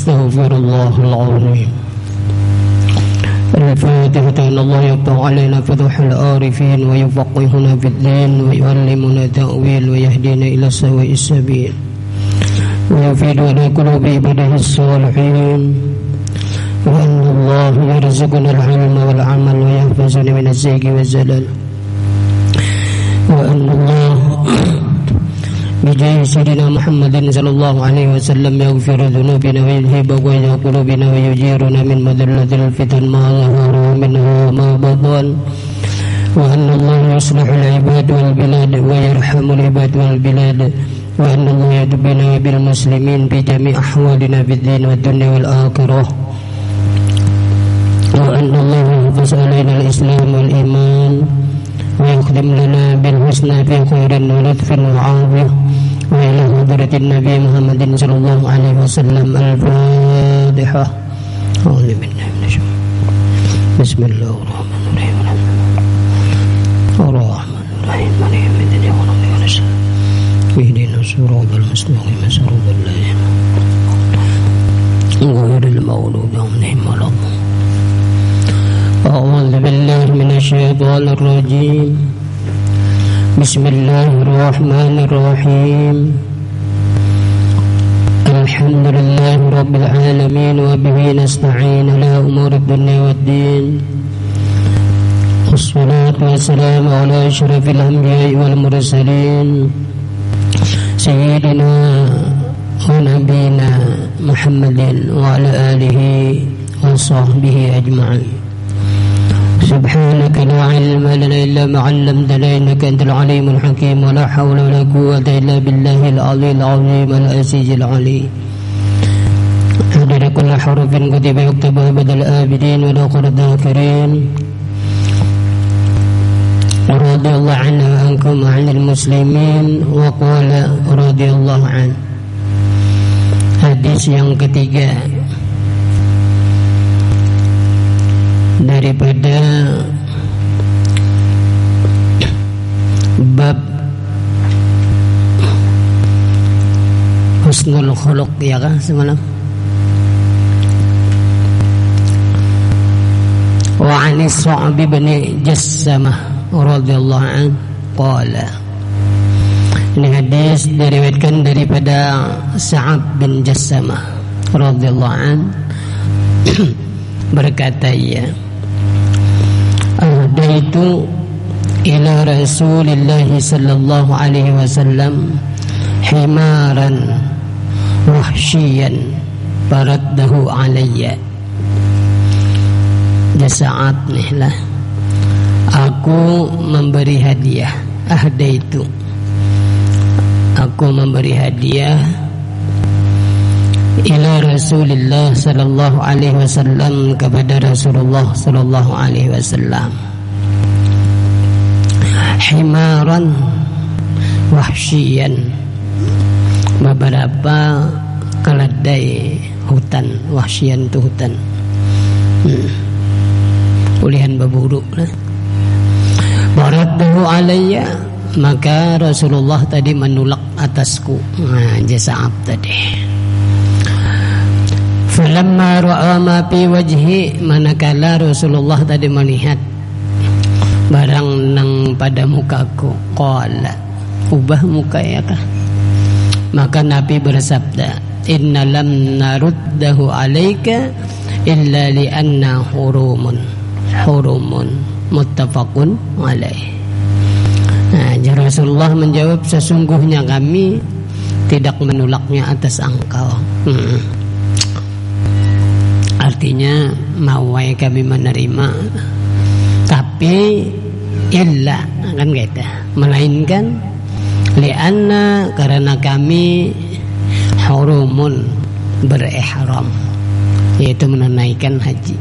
أستغفر الله العظيم. الفاتحة. أن الله يفتح علينا فتوح العارفين ويفقهنا في الدين ويعلمنا تأويل ويهدينا إلى سواء السبيل ويفيد على قلوب عباده الصالحين. وأن الله يرزقنا العلم والعمل ويحفظنا من الزيغ والزلل. وأن الله بجاه سيدنا محمد صلى الله عليه وسلم يغفر ذنوبنا ويذهب غيظ قلوبنا ويجيرنا من مذلة الفتن ما ظهر منها وما بطن. وأن الله يصلح العباد والبلاد ويرحم العباد والبلاد. وأن الله يدبنا بالمسلمين في جميع أحوالنا في الدين والدنيا والآخرة. وأن الله يحفظ علينا الإسلام والإيمان ويخدم لنا بالحسنى في خير ولطف وعافية. وإلى حضرة النبي محمد صلى الله عليه وسلم. الفاتحة. أعوذ بالله من الشيطان. بسم الله الرحمن الرحيم. الرحمن الرحيم مالك يوم الدين إياك نعبد وإياك نستعين اهدنا الصراط المستقيم صراط الذين غير المغضوب عليهم ولا الضالين. أعوذ بالله من الشيطان الرجيم. بسم الله الرحمن الرحيم. الحمد لله رب العالمين وبه نستعين على أمور الدنيا والدين. والصلاة والسلام على أشرف الأنبياء والمرسلين سيدنا ونبينا محمد وعلى آله وصحبه أجمعين. سبحانك لا علم لنا إلا ما علمتنا إنك أنت العليم الحكيم. ولا حول ولا قوة إلا بالله العلي العظيم العزيز العليم. عدد كل حرف كتب يكتب أبد الآبدين وآخر الذاكرين. رضي الله عنه وعنكم وعن المسلمين. وقال رضي الله عنه. Hadis yang ketiga daripada bab husnul khuluq, ya kan semalam. Wa 'ani Sa'b bin Jassamah radhiyallahu anhu qala. Ini hadis diriwayatkan daripada Sa'b bin Jassamah radhiyallahu anhu berkata ia, ahdaitu ila Rasulillah sallallahu alaihi wasallam himaran wahsyiyan faraddahu alayya. Jasaat nih lah, aku memberi hadiah. Ahdaitu, aku memberi hadiah ila Rasulillah sallallahu alaihi wasallam, kepada Rasulullah sallallahu alaihi wasallam, himaran wahsyiyan, beberapa keledai hutan. Wahsyiyan itu hutan, ulihan berburu lah. Baraddahu alayya, maka Rasulullah tadi menulak atasku. Jasa'ab tadi. Falamma ra'a ma fi wajhi, manakala Rasulullah tadi melihat barang nang pada mukaku, qala, ubah muka ya kah? Maka Nabi bersabda, inna lam naruddahu alaika illa li'anna hurumun muttafaqun alaih. Rasulullah menjawab, sesungguhnya kami tidak menolaknya atas engkau. Artinya mawai kami menerima, tapi illa kan kita, melainkan lianna, karena kami hurumun, berihram, yaitu menunaikan haji.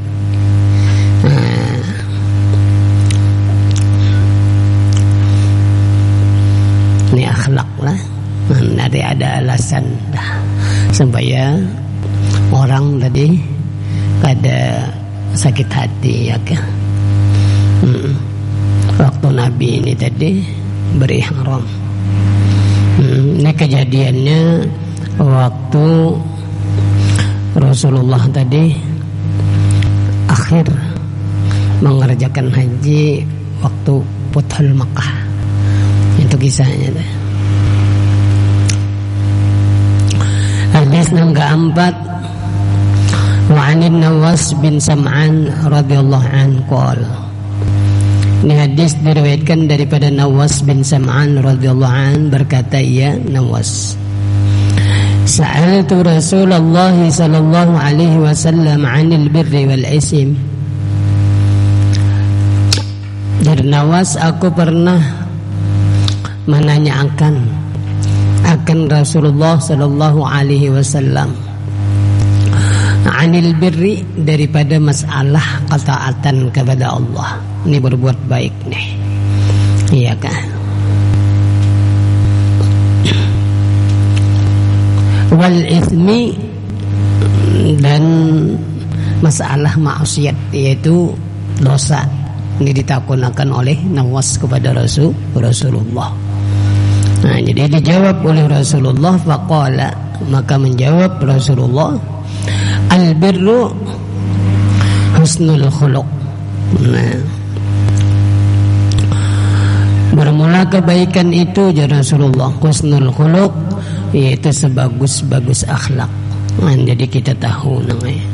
Ini akhlak lah, ada alasan dah, supaya orang tadi kada sakit hati ya kan. Waktu Nabi ini tadi berihram. Ini kejadiannya waktu Rasulullah tadi akhir mengerjakan haji waktu Futhul Makkah. Itu kisahnya. Hadis yang keempat, wa 'an Nawas bin Sam'an radhiyallahu anhu qala. Ini hadis diriwayatkan daripada Nawas bin Sam'an radhiyallahu anhu, berkata ia Nawas, sa'altu Rasulullah sallallahu alaihi wasallam 'anil birri wal ism. Dari Nawas, aku pernah menanyakan akan Rasulullah sallallahu alaihi wasallam 'anil birri, daripada masalah ketaatan kepada Allah. Ini berbuat baik nih, iya kan? Wal ithmi, dan masalah maksiat, yaitu dosa. Ini ditakunakan oleh Nawas kepada Rasulullah. Nah, jadi dijawab oleh Rasulullah, faqala, maka menjawab Rasulullah, al-birru husnul khuluq. Nah, bermula kebaikan itu, jadi Rasulullah, husnul khuluq, yaitu sebagus-bagus akhlak. Nah, jadi kita tahu namanya.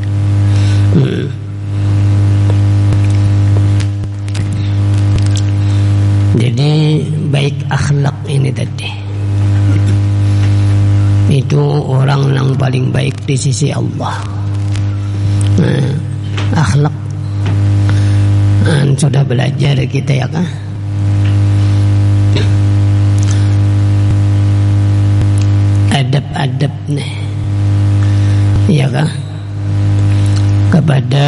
Jadi baik akhlak ini tadi, itu orang yang paling baik di sisi Allah. Nah, akhlak sudah belajar kita, ya kan? Adab-adab nih, ya kan? Kepada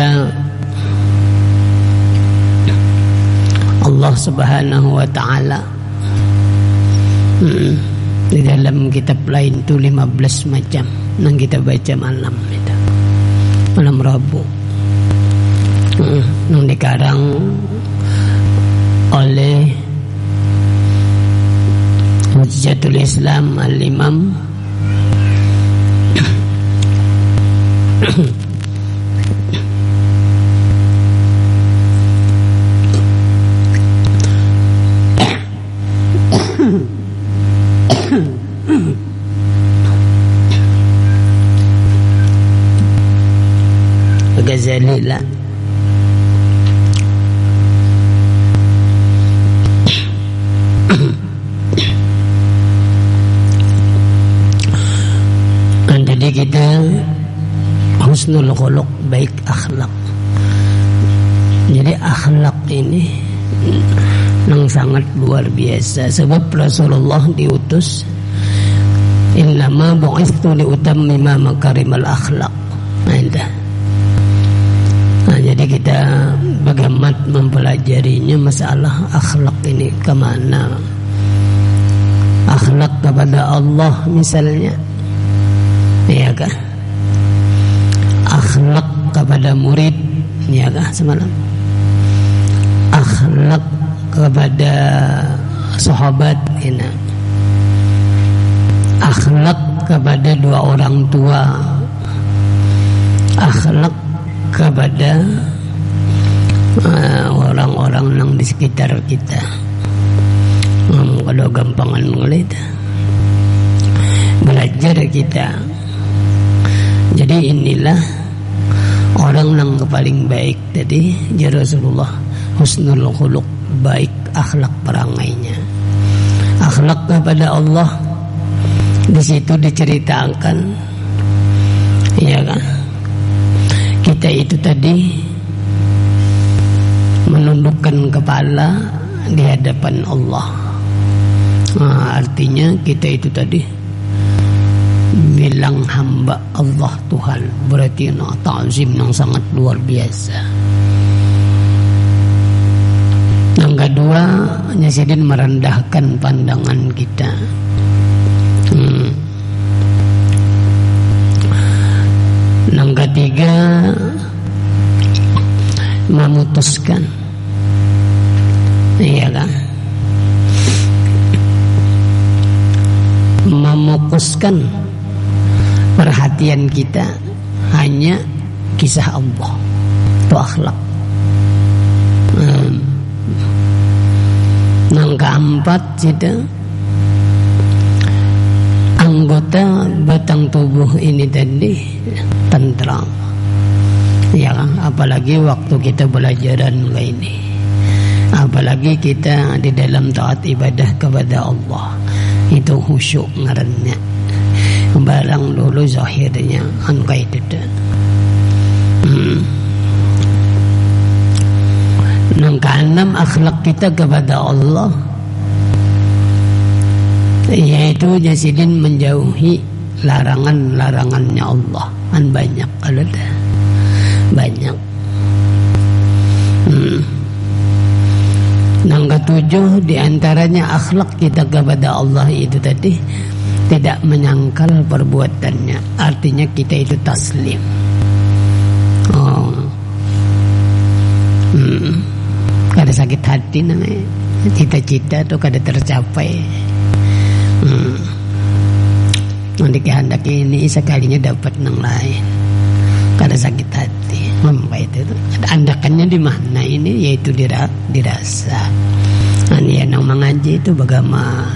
Allah Subhanahu wa ta'ala. Di dalam kitab lain itu 15 macam yang kita baca malam itu, malam Rabu, yang dikarang oleh Hujjatul Islam Al-Imam Ghazali lah. Jadi kita husnul khuluq, baik akhlak. Jadi akhlak ini yang sangat luar biasa. Sebab Rasulullah diutus, innama bu'ithtu liutammima makarimal akhlak. Nah, jadi kita bagaimana mempelajarinya, masalah akhlak ini kemana? Akhlak kepada Allah misalnya, ya kan? Akhlak kepada murid, ya kan? Semalam akhlak kepada sahabat, ini akhlak kepada dua orang tua, akhlak kepada orang-orang yang di sekitar kita. Kalau gampangan mulai belajar kita. Jadi inilah orang yang paling baik tadi, ya Rasulullah, husnul khuluq, baik akhlak perangainya. Akhlak kepada Allah di situ diceritakan, ya kan? Kita itu tadi menundukkan kepala di hadapan Allah. Nah, artinya kita itu tadi bilang hamba Allah Tuhan, berarti ta'zim yang sangat luar biasa. Yang kedua, Nyasidin merendahkan pandangan kita. Yang ketiga, memutuskan, iya kan? Memukuskan perhatian kita hanya kisah Allah, itu akhlak. Yang keempat itu anggota batang tubuh ini tadi tentram. Ya, apalagi waktu kita belajaran ini, apalagi kita di dalam taat ibadah kepada Allah, itu khusyuk ngarannya. Barang dulu zahirnya angkai itu. Yang keenam, akhlak kita kepada Allah, yaitu jasidin menjauhi larangan-larangannya Allah. Kan banyak kalau ada banyak. Yang ketujuh, diantaranya akhlak kita kepada Allah itu tadi tidak menyangkal perbuatannya. Artinya kita itu taslim. Kada sakit hati namanya, cita-cita tuh kada tercapai. Nanti kehendak ini sekalinya dapat nang lain, kada sakit hati. Mampai itu andakannya di mana ini, yaitu dirasa. Dia nang mengaji itu bagaimana?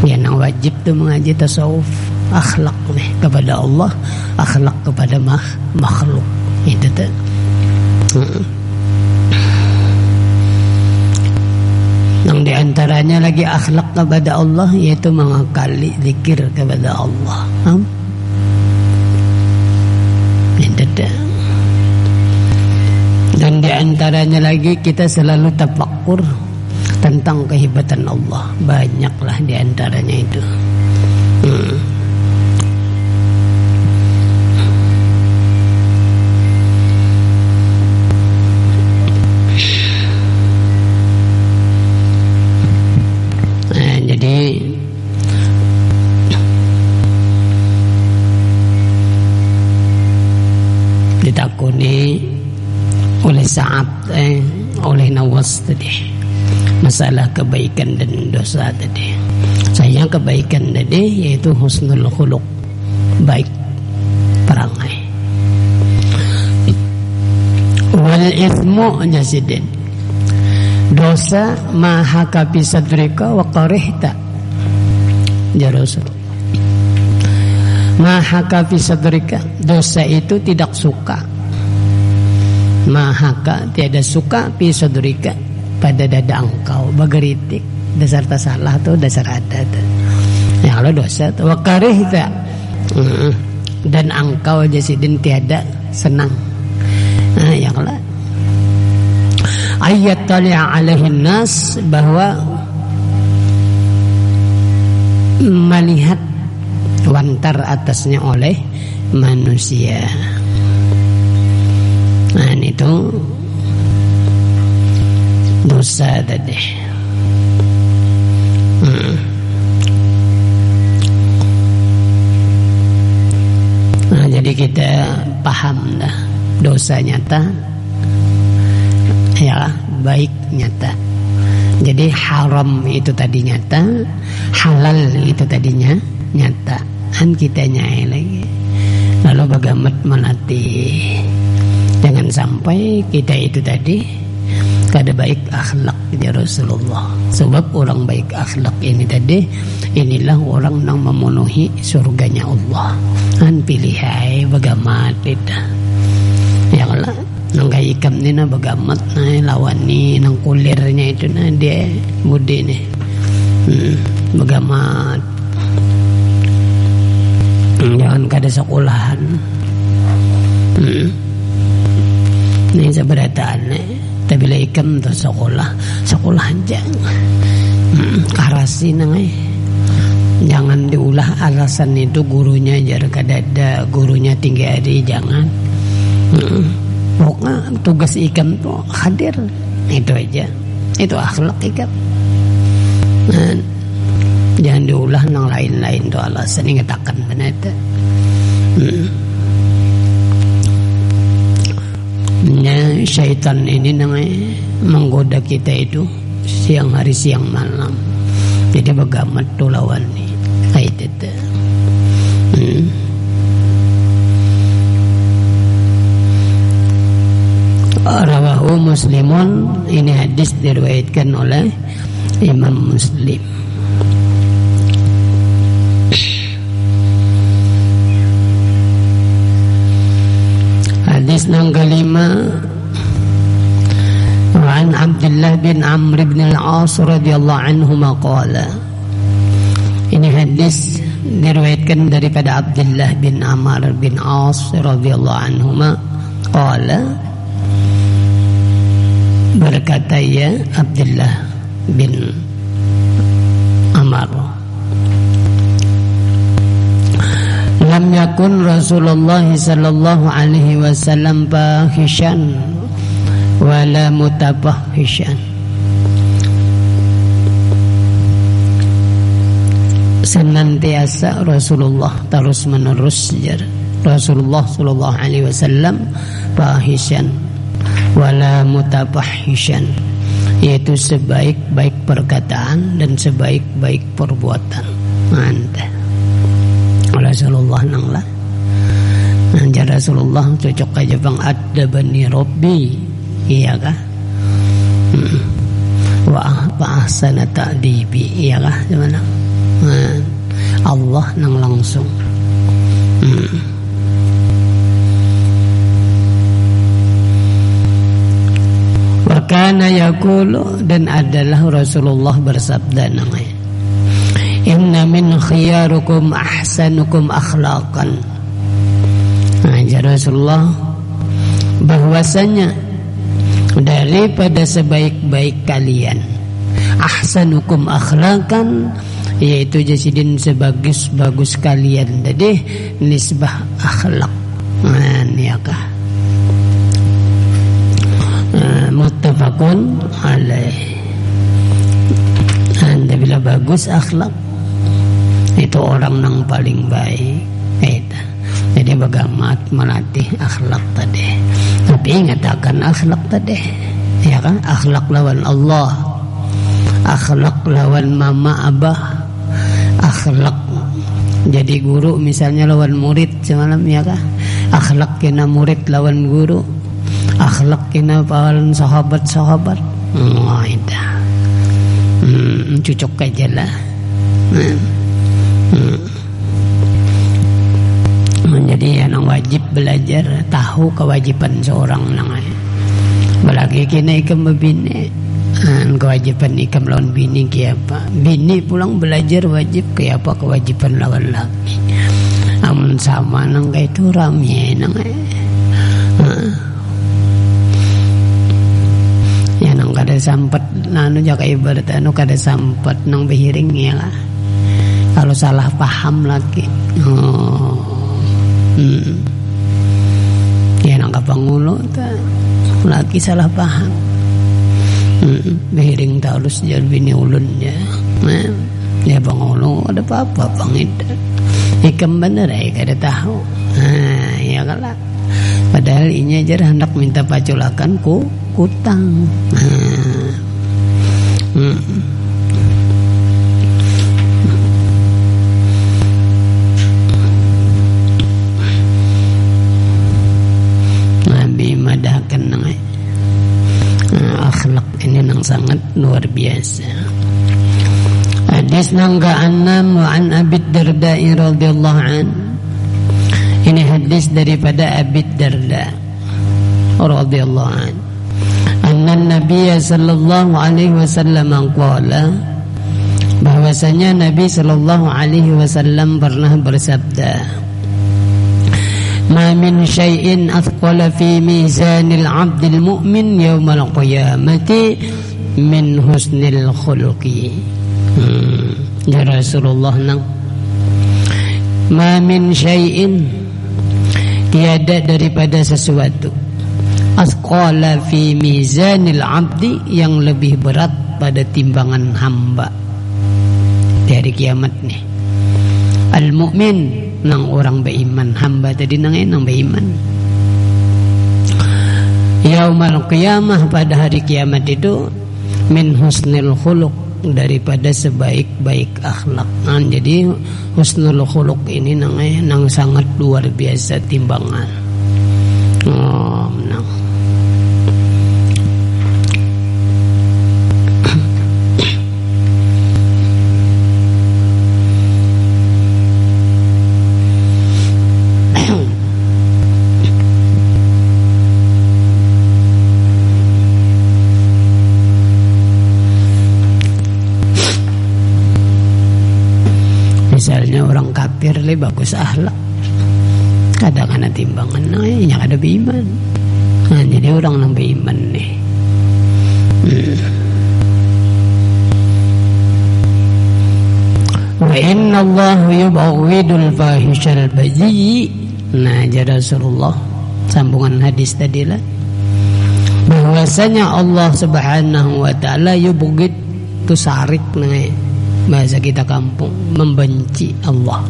Dia nang wajib tuh mengaji tasawuf, akhlak nih kepada Allah, akhlak kepada makhluk itu tuh. Yang diantaranya lagi akhlak kepada Allah, yaitu mengakali zikir kepada Allah. Dan diantaranya lagi kita selalu tafakkur tentang kehebatan Allah. Banyaklah diantaranya itu. Jadi ditakuni oleh Sa'ab oleh Nawas tadi masalah kebaikan dan dosa tadi. Saya kebaikan tadi yaitu husnul khuluq, baik perangai. Wal ithmu jasidin, dosa mahaka fi sadrika wa qarihta. Ya Rasul, mahaka fi sadrika, dosa itu tidak suka. Mahaka tiada suka fi sadrika, pada dada engkau bageritik. Dasar tak salah tuh, dasar ada tuh. Ya kalau dosa tuh wa qarihta, dan engkau jasidin tiada senang. Nah, ya kalau ayat tali'a alaihin nas, bahwa melihat wantar atasnya oleh manusia. Nah itu dosa tadi. Nah jadi kita paham dah, dosa nyata ya, baik nyata. Jadi haram itu tadi nyata, halal itu tadinya nyata. Kan kita nyai lagi. Lalu bagaimana melatih? Jangan sampai kita itu tadi kada baik akhlak ya Rasulullah. Sebab orang baik akhlak ini tadi, inilah orang yang memenuhi surganya Allah. Kan pilih hai bagaimana kita. Ya Allah. Nang kay ikam ni na bagamat na lawan ni nang kulirnya itu na dia budi ni bagamat jangan kada sekolahan ni sabarataan ni tapi bila ikam tu sekolah jangan karasi na ngay, jangan diulah alasan itu gurunya jar kadada, gurunya tinggi hari, jangan. Pokoknya tugas ikam tuh hadir, itu aja, itu akhlak ikam. Nah, jangan diulah nang lain-lain tuh alasan yang ngetakan benar itu. Nah, syaitan ini namanya menggoda kita itu siang hari siang malam. Jadi bagaimana tuh lawan nih, kayak itu. Rawahu Muslimun, ini hadis diriwayatkan oleh Imam Muslim. Hadis yang kelima, an Abdullah bin Amr bin al-As radhiyallahu anhuma qala. Ini hadis diriwayatkan daripada Abdullah bin Amr bin As radhiyallahu anhuma qala, berkata ya Abdullah bin Amr, lam yakun Rasulullah sallallahu alaihi wasallam fahishan wala mutafahishan. Senantiasa Rasulullah terus menerus Rasulullah sallallahu alaihi wasallam fahishan wala mutafahishan, yaitu sebaik-baik perkataan dan sebaik-baik perbuatan. Mantap. Rasulullah nanglah. Anjar Rasulullah cocok aja bang adabani Rabbi, iya kah? Wa ahsana ta'dibi, iya kah? Gimana? Allah nang langsung. Wa kana yaqulu, dan adalah Rasulullah bersabda namanya, inna min khiyarukum ahsanukum akhlaqan. Ajar Rasulullah bahwasanya daripada sebaik-baik kalian ahsanukum akhlaqan, yaitu jasidin sebagus-bagus kalian tadi nisbah akhlak. Niakah muttafaqun alaih. Anda bila bagus akhlak, itu orang yang paling baik. Jadi bagamat melatih akhlak tadi. Tapi ingat akan akhlak tadi, ya kan? Akhlak lawan Allah, akhlak lawan mama abah, akhlak jadi guru misalnya lawan murid semalam, ya kan? Akhlak kena murid lawan guru, akhlak kena lawan sahabat-sahabat. Itu cocok aja lah. Jadi yang wajib belajar, tahu kewajiban seorang nang. Belagi kini ikam bini, kewajiban ikam lawan bini kiapa? Bini pulang belajar wajib kiapa kewajiban lawan laki. Amun sama nang itu rame nang. Ya nang kada sampet, nanu jaga ibarat anu kada sampet nang behiring ya lah. Kalau salah paham lagi. Ya nang kapangulo ta lagi salah paham. Behiring terus jadi bini ulun ya. Ya pangulo ada apa-apa pangit. Ikam bener kada tahu. Ya kalah. Padahal inya jar hendak minta paculakan kutang. Nabi madahkan akhlak ini nang sangat luar biasa. Hadis nang ke-6 wa an Abi Darda radhiyallahu an. Ini hadis daripada Abi Darda radhiyallahu an. Anna Nabi sallallahu alaihi wasallam qala, bahwasanya Nabi sallallahu alaihi wasallam pernah bersabda, ma min syai'in athqala fi mizanil 'abdil mu'min yaumal qiyamati min husnil khuluqi. Ya Rasulullah nang, ma min syai'in, tiada daripada sesuatu, athqala fi mizanil 'abdi, yang lebih berat pada timbangan hamba di hari kiamat nih. Al mu'min, nang orang beriman, hamba tadi nang beriman. Yaumal qiyamah, pada hari kiamat itu, min husnil khuluq, daripada sebaik-baik akhlak. Jadi husnul khuluq ini nang sangat luar biasa timbangan. Misalnya orang kafir lebih bagus akhlak, kadang ada timbangan yang ada beriman. Nah, jadi orang yang beriman nih. Wa inna Allah yubawidul fahishal baji. Nah, jadi Rasulullah sambungan hadis tadi lah, bahwasanya Allah Subhanahu wa taala yubghid tu sarik nih bahasa kita kampung, membenci Allah.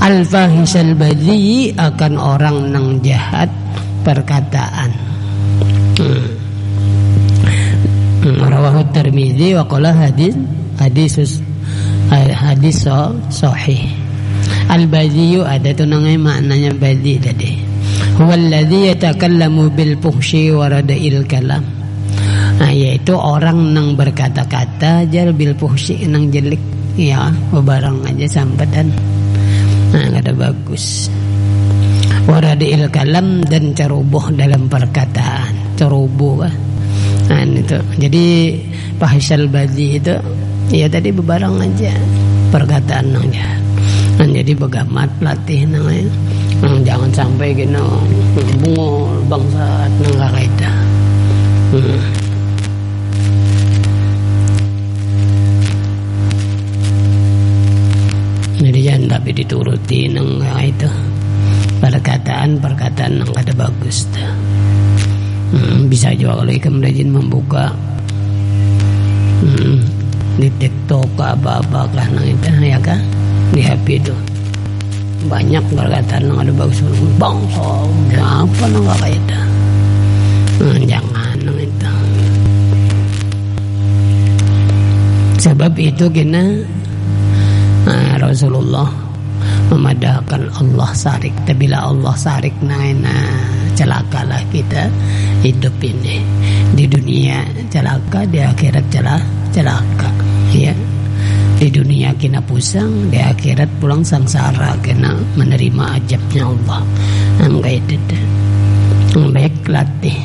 Al fahishal baji akan orang nang jahat perkataan. Rawahu Tirmidzi wa qala hadis sahih. Al-badhi ada tu maknanya badhi tadi. Huwa alladhi yatakallamu bil fuhsyi wa rada'il kalam. Yaitu orang nang berkata-kata jar bil fuhsyi nang jelek ya, barang aja sampetan. Kada bagus. Wa rada'il kalam dan ceroboh dalam perkataan. Ceroboh itu. Jadi fahishal badhi itu ya tadi bebarang aja perkataan nang jahat. Jadi begamat latih namanya. Jangan sampai gini bungul bangsat nang kaidah. Jadi jangan tapi dituruti nang itu perkataan nang kada bagus dah. Bisa juga kalau ikam rajin membuka di TikTok apa kah nang itu ya kah, di HP itu banyak perkataan yang ada bagus, bangsa apa nang kaidah. Jangan nang itu. Sebab itu kena Rasulullah memadahkan Allah sarik. Bila Allah sarik celakalah kita hidup ini. Di dunia celaka, di akhirat celaka ya. Di dunia kena pusang, di akhirat pulang sangsara kena menerima ajabnya Allah. Itu baik latih.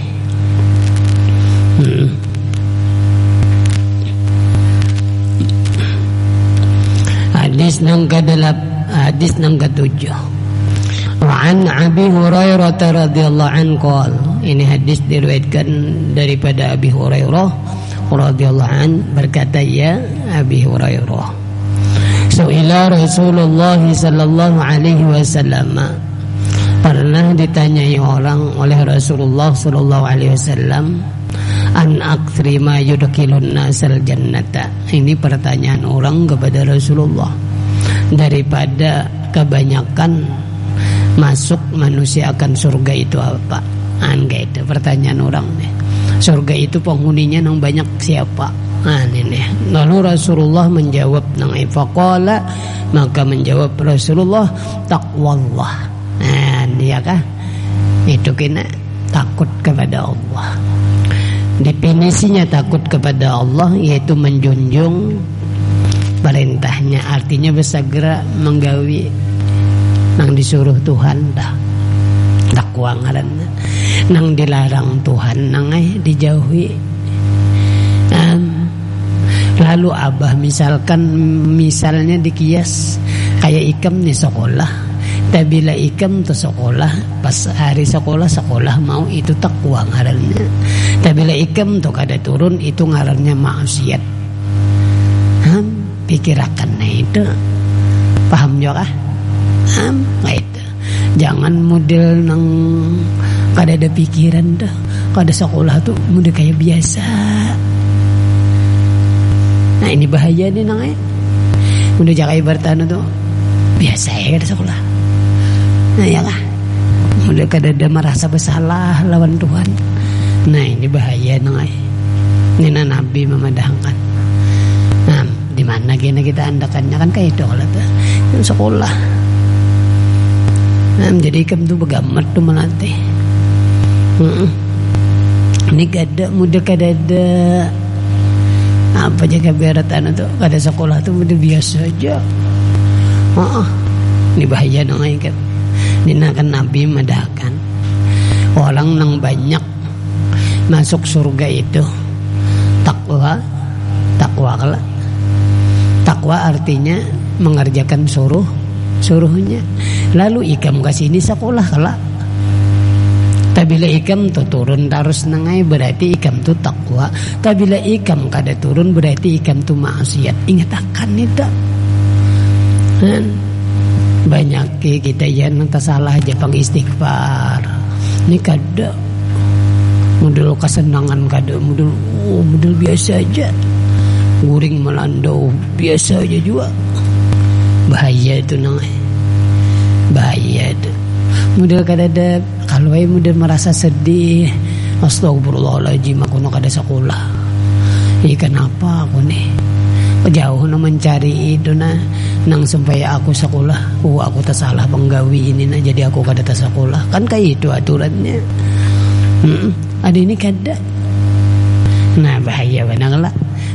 Hadis nang ke-7. Wa an Abi Hurairah radhiyallahu anhu qala. Ini hadis diriwayatkan daripada Abi Hurairah radhiyallahu anhu berkata, ya Abi Hurairah, su'ila Rasulullah sallallahu alaihi wasallam, pernah ditanyai orang oleh Rasulullah sallallahu alaihi wasallam, an aktsri ma yudkhilun nasal jannata. Ini pertanyaan orang kepada Rasulullah, daripada kebanyakan masuk manusia akan surga itu apa? Itu pertanyaan orang nih. Surga itu penghuninya nang banyak siapa? Ini. Lalu Rasulullah menjawab nang faqala, maka menjawab Rasulullah, taqwallah. Ya kah? Itu kena takut kepada Allah. Definisinya takut kepada Allah yaitu menjunjung perintahnya, artinya bersegera menggawi nang disuruh Tuhan dah. Takwa ngaranna. Nang dilarang Tuhan nang dijauhi. Lalu abah misalnya dikias kayak ikam nih sekolah. Tabila ikam tu sekolah, pas hari sekolah mau itu takwa ngarannya. Tabila ikam tu kada turun itu ngarannya maksiat. Pikirakan itu. Paham juga? Itu. Jangan model nang kada ada pikiran dah. Kada sekolah tuh model kayak biasa. Nah ini bahaya nih nang udah jaga ibaratnya tuh biasa ya kada sekolah. Nah ya lah, udah kada ada merasa bersalah lawan Tuhan. Nah ini bahaya nang ini Nabi memadahkan. Nah di mana kita andakannya kan kayak itu lah tuh sekolah. Nah jadi kamu tuh begamat tuh melatih. Ini kada mudah kada ada apa jaga beratan tuh kada sekolah tuh udah biasa aja. Ini bahaya dong kan. Dina kan Nabi medahkan orang nang banyak masuk surga itu takwa artinya mengerjakan suruhnya. Lalu ikam kasini sekolah kala. Tabila ikam tu turun terus nengai berarti ikam tu takwa. Tabila ikam kada turun berarti ikam tu maksiat. Ingat akan itu. Banyak kita yang salah aja pang istighfar. Ini kada model kesenangan kada model biasa aja. Guring melandau biasa aja juga. Bahaya itu nengai. Bahaya itu. Model kada ada kalau ai model merasa sedih. Astagfirullahaladzim aku nak kada sekolah. Kenapa aku nih? Jauh na mencari itu nang supaya aku sekolah. Aku tak salah penggawi ini jadi aku kada tak sekolah. Kan kayak itu aturannya. Ada ini kada. Nah bahaya benar lah.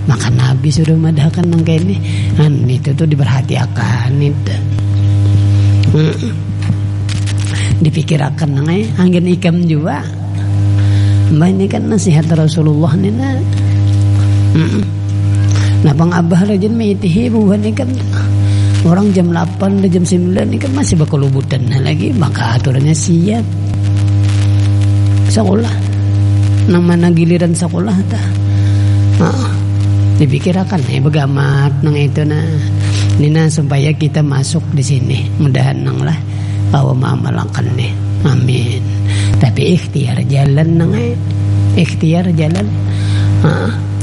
Maka Nabi sudah madahkan nang kayak ini. Itu tuh diperhatikan itu. Dipikirakan nang angin ikam juga. Mbak ini kan nasihat Rasulullah nih Nah bang abah rajin mitihi bukan ikan orang jam 8 jam 9 ikan masih bakulubutan lagi maka aturannya siap sekolah nang mana giliran sekolah ta dipikirakan begamat nang itu nina supaya kita masuk di sini mudahan nang lah bahwa maamalkan nih amin tapi ikhtiar jalan nang ikhtiar jalan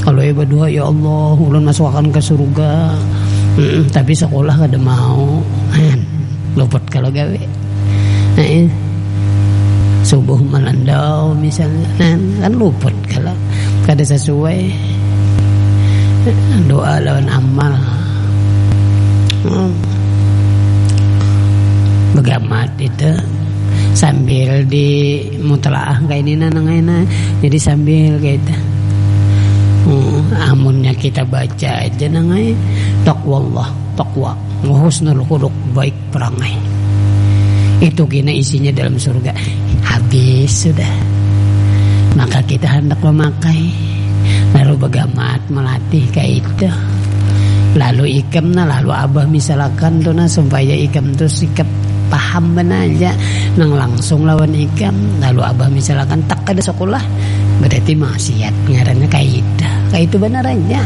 kalau berdoa ya Allah ulun masukkan ke surga tapi sekolah kada mau luput kalau gawe subuh melandau misalnya kan luput kalau kada sesuai doa lawan amal begamat itu sambil di mutalaah kayak ini nana jadi sambil kayak itu amunnya kita baca aja nangai taqwallah taqwa husnul khuluq baik perangai itu kena isinya dalam surga habis sudah maka kita hendak memakai lalu begamat melatih kayak itu lalu ikam lalu abah misalkan tuh supaya ikam tuh sikap paham benar aja nang langsung lawan ikam lalu abah misalkan tak ada sekolah berarti maksiat ngarannya kayak itu benar aja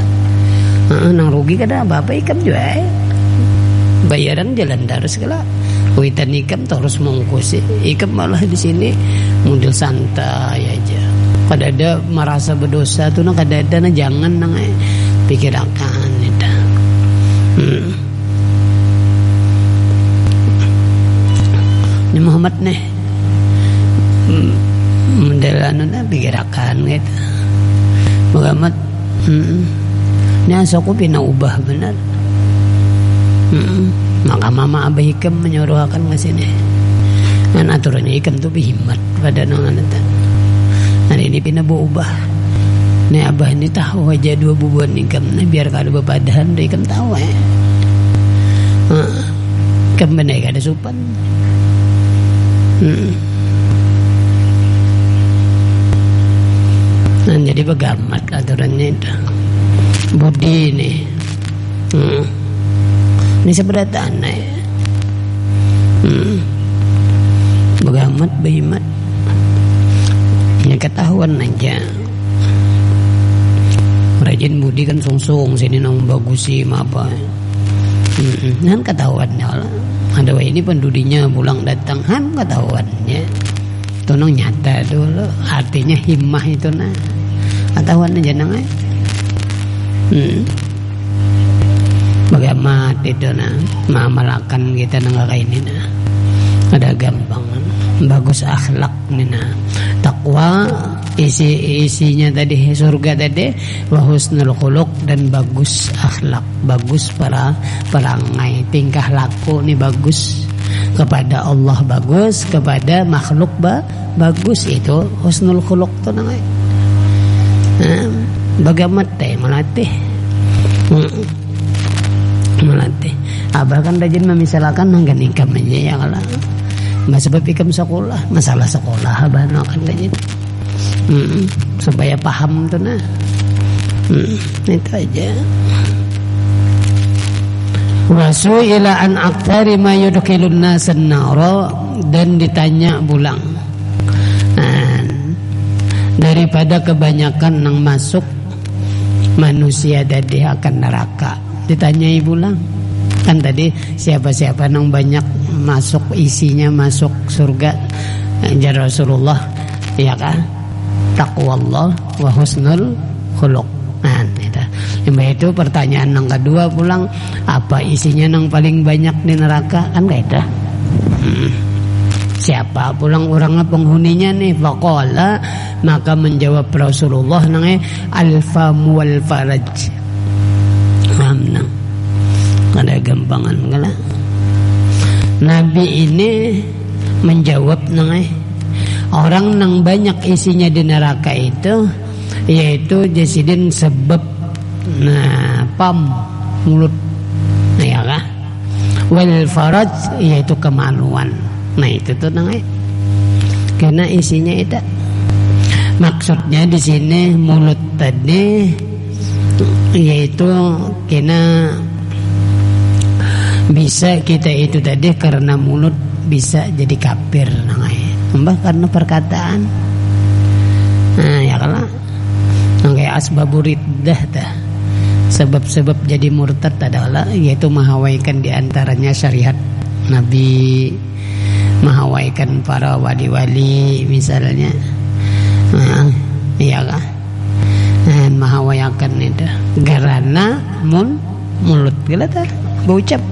nang rugi kada apa-apa ikam juga bayaran jalan terus kala kuitan ikam terus mengkusi ikam malah di sini model santai aja kada ada merasa berdosa tuh kada ada jangan nang pikirkan itu Ini Muhammad nih mendelanu pikirakan gitu Muhammad ini asaku pinaubah benar maka mama abah ikam menyuruh akan ke sini dan aturannya ikam tuh bihimat pada nongan itu hari ini pinaubah nih abah ini tahu aja 2 bubuan ikam nih biar kada bepadahan deh ikam tahu ikam benar kada sopan nah, jadi begamat aturannya itu bodi ini ini seberapa anak ya begamat behimat ini ketahuan aja rajin budi kan sungsung sini nang bagusi apa kan ketahuannya lah ada ini pendudinya pulang datang han ketahuannya itu nang nyata dulu artinya himmah itu ketahuan aja nang bagaimana itu mamalakan kita nang kayak ini ada gampang bagus akhlak nih takwa isinya tadi surga tadi wa husnul khuluq dan bagus akhlak bagus para perangai tingkah laku nih bagus kepada Allah bagus kepada makhluk bagus itu husnul khuluq tuh namanya bagaimana melatih abah kan rajin memisalkan nanggan ikam aja ya kalau sebab ikam sekolah masalah sekolah abah kan rajin supaya paham tuh itu aja Wasu'ila an aktsari ma yudkhilun nasan nara, dan ditanya pulang daripada kebanyakan nang masuk manusia tadi akan neraka. Ditanyai pulang kan tadi siapa-siapa nang banyak masuk isinya masuk surga, jar Rasulullah ya kan, taqwallah wa husnul khuluq. Itu pertanyaan yang kedua pulang, apa isinya yang paling banyak di neraka kan beda. Siapa pulang orangnya penghuninya nih? Faqala, maka menjawab Rasulullah nang al-famu wal faraj. Amna. Ada gampangan kala. Nabi ini menjawab nang orang nang banyak isinya di neraka itu yaitu jasidin sebab pam mulut ya kan, wal faraj yaitu kemaluan. Itu tuh karena isinya itu maksudnya di sini mulut tadi yaitu karena bisa kita itu tadi karena mulut bisa jadi kafir mbah karena perkataan ya kan kayak asbabur riddah dah. Sebab-sebab jadi murtad adalah yaitu menghawaikan diantaranya syariat Nabi, menghawaikan para wali-wali misalnya, iya kan, menghawaikan itu karena mulut gila dah berucap,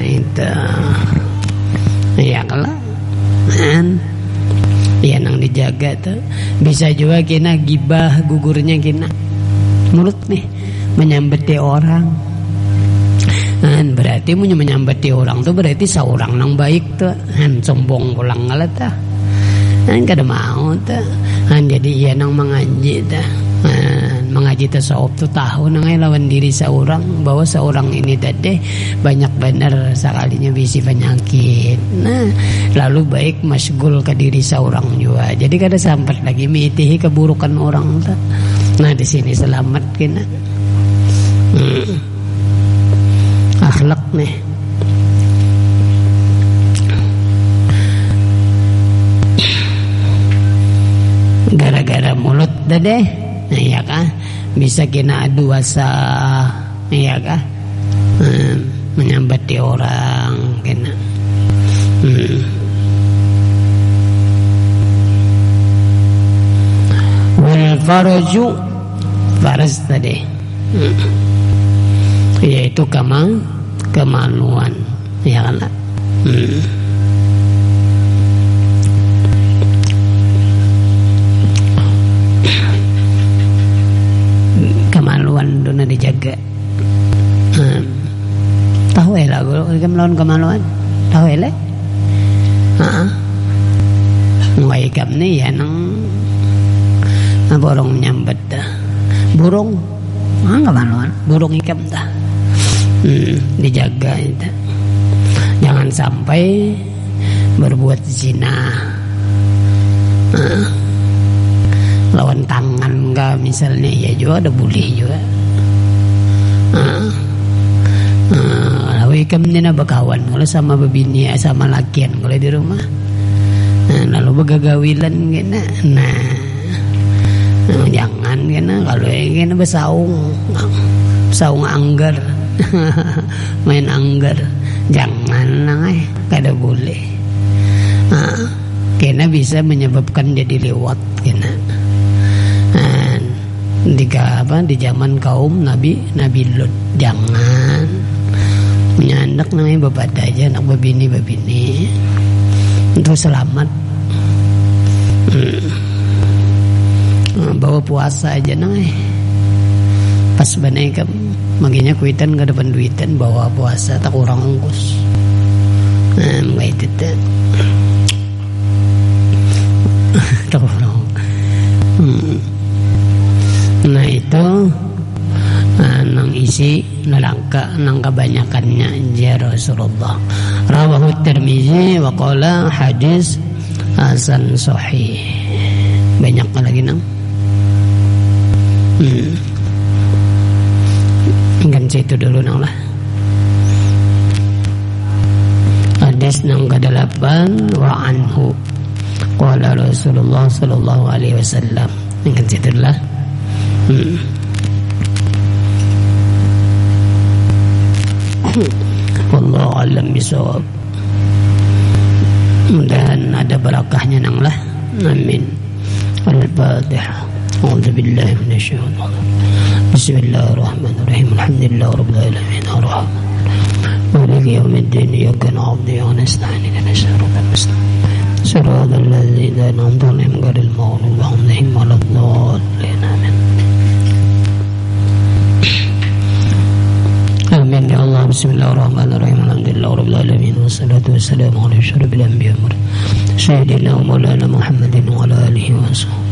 itu, iya kan, ya nang dijaga tuh bisa juga kena gibah gugurnya kena mulut nih menyambeti orang. Berarti menyambeti orang tuh berarti seorang nang baik tuh sombong pulang ngalah tah kada mau tuh jadi iya nang mengaji tah mengaji tasawuf tuh tahu nang lawan diri seorang bahwa seorang ini tadi banyak benar sekalinya bisi penyakit. Lalu baik masgul ke diri seorang juga. Jadi kada sampai lagi mitihi keburukan orang tuh. Di sini selamat kena akhlak nih. Gara-gara mulut deh, iya kan? Bisa kena adu asa, iya kan? Menyambati orang kena. Wal faraju faras tadi yaitu kemaluan ya kan kemaluan dona dijaga. Tahu lah melawan kemaluan tahu lah ngaikam nih ya nang borong nyambet dah burung kemaluan burung ikam dah dijaga itu. Jangan sampai berbuat zina lawan tangan enggak misalnya ya juga ada boleh juga lalu ikam ni na bakawan kalau sama bebini sama lakian kalau di rumah lalu begagawilan gitu jangan kena kalau kena besaung anggar main anggar jangan kada boleh kena bisa menyebabkan jadi lewat kena di zaman kaum Nabi Lut jangan punya anak namanya bapak aja anak bebini untuk selamat bawa puasa aja pas banai ke maginya kuitan ke depan duitan bawa puasa tak kurang ongkos itu tak kurang itu nang isi neraka nang kebanyakannya ya Rasulullah. Rawahu Tirmizi wa qala hadis hasan sahih. Banyak lagi nang kan situ dulu nang lah. Hadis nang ke-8 wa anhu qala Rasulullah sallallahu alaihi wasallam. Dengan situ lah. Wallahu a'lam bishawab. Dan ada barakahnya nang lah. Amin. Al-Fatihah. A'udzu billahi minasyaitonir rajim. Bismillahirrahmanirrahim. Alhamdulillahi rabbil alamin. Arrahmanir maliki yaumiddin. Iyyaka na'budu wa nasta'in. Ihdinas siratal mustaqim. Siratal ladzina an'amta 'alaihim ghairil maghdubi 'alaihim waladdallin. Amin. Amin ya Allah. Bismillahirrahmanirrahim. Alhamdulillahi rabbil alamin. Wassalatu wassalamu ala asyrafil anbiya'i wal mursalin sayyidina wa maulana Muhammadin wa ala alihi wa sahbihi.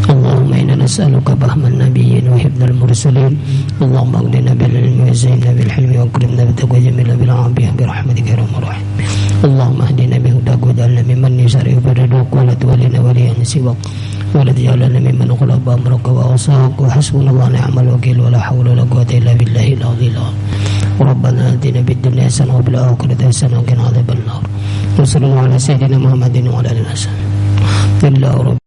Allahumma inna nas'aluka fahman nabiyyin wa hifdzal mursalin. Allahumma aghnina bil ilmi wa zayyinna bil hilmi wa akrimna bit taqwa jamilna bil afiyah bi rahmatika ya arhamar rahim. Allahumma ihdina bi hudaka wa jalna mimman yusari'u bi ridwak wa la tuwallina waliyan siwak wa la taj'alna mimman khalafa amraka wa asaq wa hasbunallahu wa ni'mal wakeel wa la hawla wa la quwwata illa billahi al-'aliyyil 'azim. Rabbana atina fid dunya hasanah wa fil akhirati hasanah wa qina adzaban nar. Wa sallallahu ala sayyidina Muhammadin wa ala alihi wasallam.